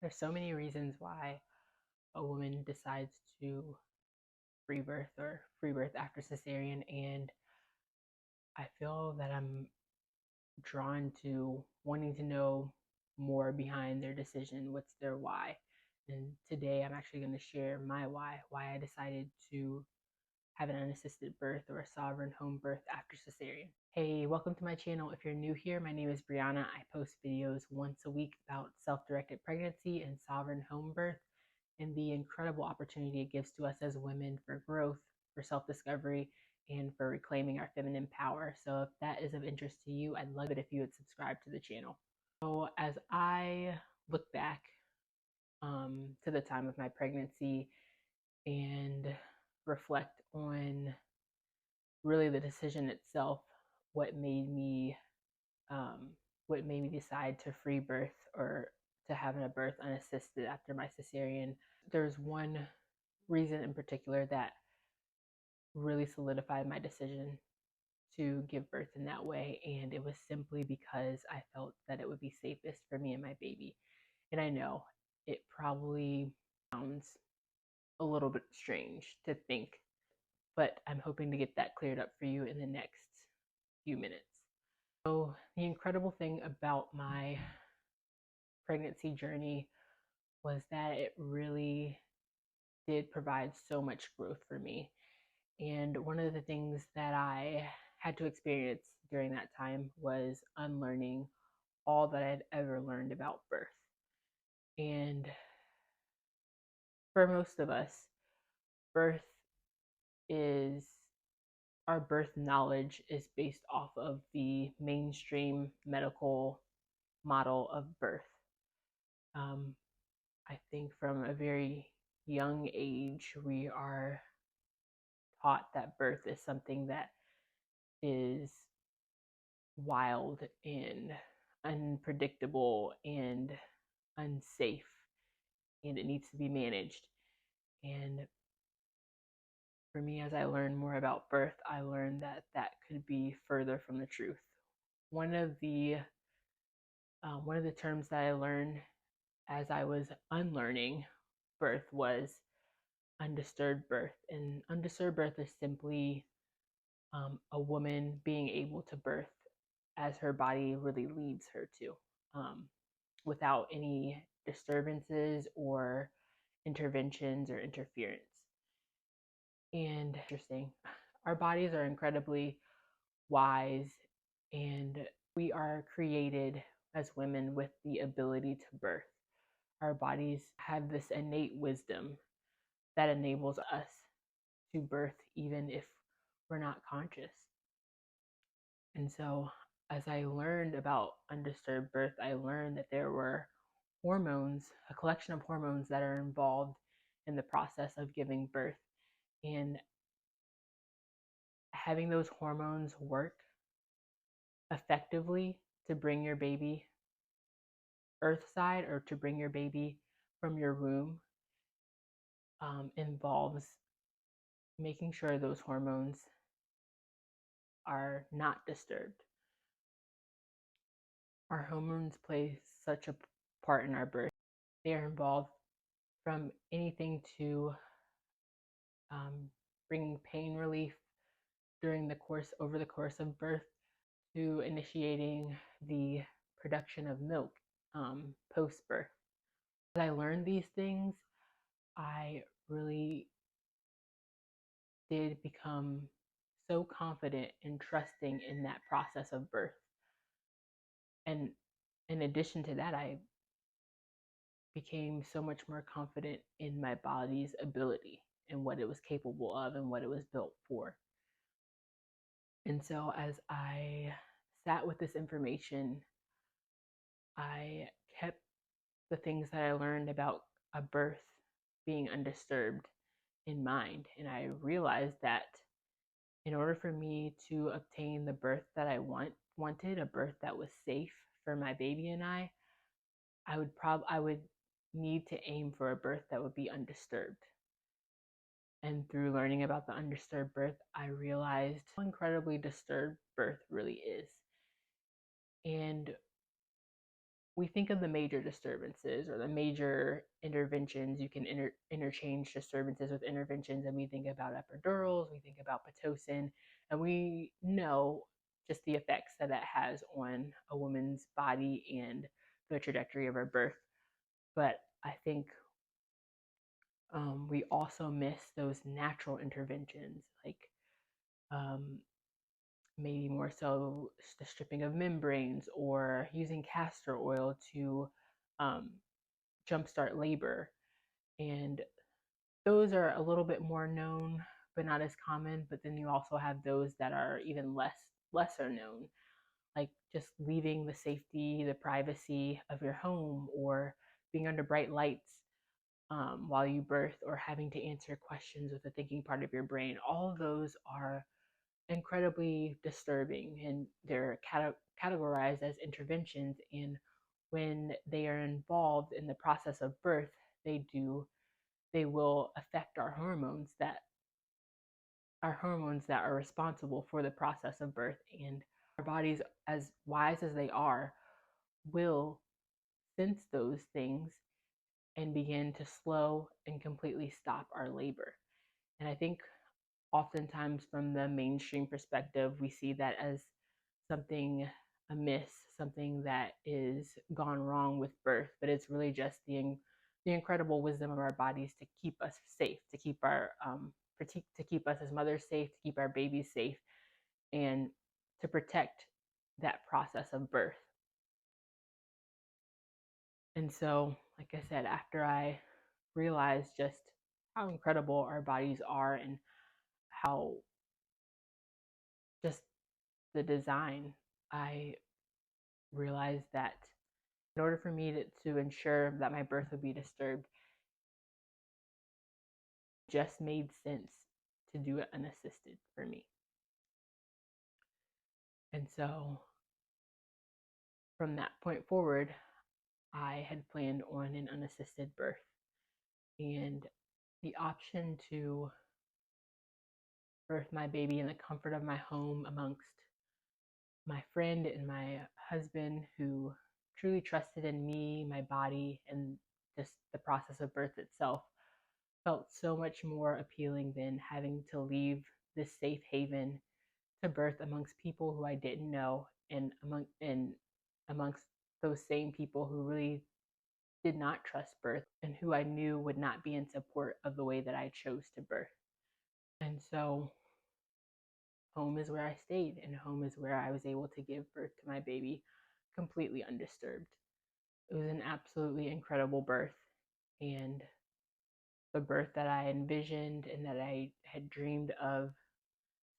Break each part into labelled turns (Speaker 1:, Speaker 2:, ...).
Speaker 1: There's so many reasons why a woman decides to free birth or free birth after cesarean, and I feel that I'm drawn to wanting to know more behind their decision. What's their why? And today I'm actually going to share my why I decided to have an unassisted birth or a sovereign home birth after cesarean. Hey, welcome to my channel. If you're new here, my name is Briana. I post videos once a week about self-directed pregnancy and sovereign home birth and the incredible opportunity it gives to us as women for growth, for self-discovery, and for reclaiming our feminine power. So if that is of interest to you, I'd love it if you would subscribe to the channel. So as I look back to the time of my pregnancy and reflect on really the decision itself, what made me um, what made me decide to free birth or to have a birth unassisted after my cesarean. There's one reason in particular that really solidified my decision to give birth in that way, and it was simply because I felt that it would be safest for me and my baby. And I know it probably sounds a little bit strange to think, but I'm hoping to get that cleared up for you in the next few minutes. So the incredible thing about my pregnancy journey was that it really did provide so much growth for me. And one of the things that I had to experience during that time was unlearning all that I'd ever learned about birth. And for most of us, birth is our birth knowledge is based off of the mainstream medical model of birth. Um, I think from a very young age, we are taught that birth is something that is wild and unpredictable and unsafe, and it needs to be managed. And for me, as I learned more about birth, I learned that that could be further from the truth. One of the one of the terms that I learned as I was unlearning birth was undisturbed birth, and undisturbed birth is simply a woman being able to birth as her body really leads her to, um, without any disturbances or interventions or interference. And interesting, our bodies are incredibly wise, and we are created as women with the ability to birth. Our bodies have this innate wisdom that enables us to birth even if we're not conscious. And so, as I learned about undisturbed birth, I learned that there were hormones, a collection of hormones that are involved in the process of giving birth. And having those hormones work effectively to bring your baby earthside or to bring your baby from your womb involves making sure those hormones are not disturbed. Our hormones play such a part in our birth. They are involved from anything to bringing pain relief over the course of birth, to initiating the production of milk post birth. As I learned these things, I really did become so confident and trusting in that process of birth. And in addition to that, I became so much more confident in my body's ability and what it was capable of and what it was built for. And so as I sat with this information, I kept the things that I learned about a birth being undisturbed in mind. And I realized that in order for me to obtain the birth that I wanted, a birth that was safe for my baby and I would need to aim for a birth that would be undisturbed. And through learning about the undisturbed birth, I realized how incredibly disturbed birth really is. And we think of the major disturbances or the major interventions. You can interchange disturbances with interventions, and we think about epidurals, we think about Pitocin, and we know just the effects that that has on a woman's body and the trajectory of her birth. But I think we also miss those natural interventions, like um, maybe more so the stripping of membranes or using castor oil to um, jumpstart labor. And those are a little bit more known, but not as common. But then you also have those that are even lesser known, like just leaving the safety, the privacy of your home, or being under bright lights while you birth, or having to answer questions with the thinking part of your brain. All of those are incredibly disturbing, and they're categorized as interventions. And when they are involved in the process of birth, they will affect our hormones that are responsible for the process of birth. And our bodies, as wise as they are, will sense those things and begin to slow and completely stop our labor. And I think oftentimes from the mainstream perspective, we see that as something amiss, something that is gone wrong with birth, but it's really just the incredible wisdom of our bodies to keep us safe, to keep our to keep us as mothers safe, to keep our babies safe, and to protect that process of birth. And so, like I said, after I realized just how incredible our bodies are and how just the design, I realized that in order for me to ensure that my birth would be disturbed, it just made sense to do it unassisted for me. And so from that point forward, I had planned on an unassisted birth. And the option to birth my baby in the comfort of my home amongst my friend and my husband, who truly trusted in me, my body, and just the process of birth itself, felt so much more appealing than having to leave this safe haven to birth amongst people who I didn't know, and amongst those same people who really did not trust birth and who I knew would not be in support of the way that I chose to birth. And so home is where I stayed, and home is where I was able to give birth to my baby completely undisturbed. It was an absolutely incredible birth, and the birth that I envisioned and that I had dreamed of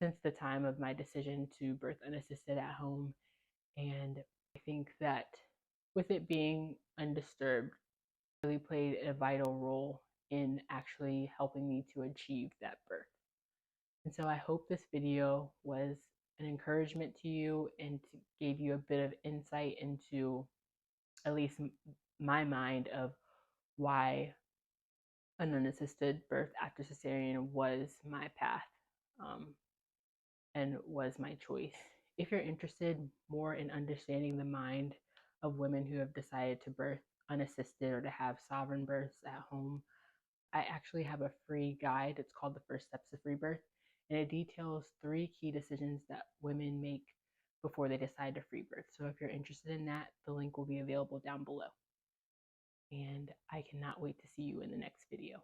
Speaker 1: since the time of my decision to birth unassisted at home. And I think that with it being undisturbed, it really played a vital role in actually helping me to achieve that birth. And so I hope this video was an encouragement to you and gave you a bit of insight into at least my mind of why an unassisted birth after cesarean was my path, and was my choice. If you're interested more in understanding the mind of women who have decided to birth unassisted or to have sovereign births at home, I actually have a free guide. It's called the First Steps To Freebirth, and it details 3 key decisions that women make before they decide to free birth. So if you're interested in that, the link will be available down below. And I cannot wait to see you in the next video.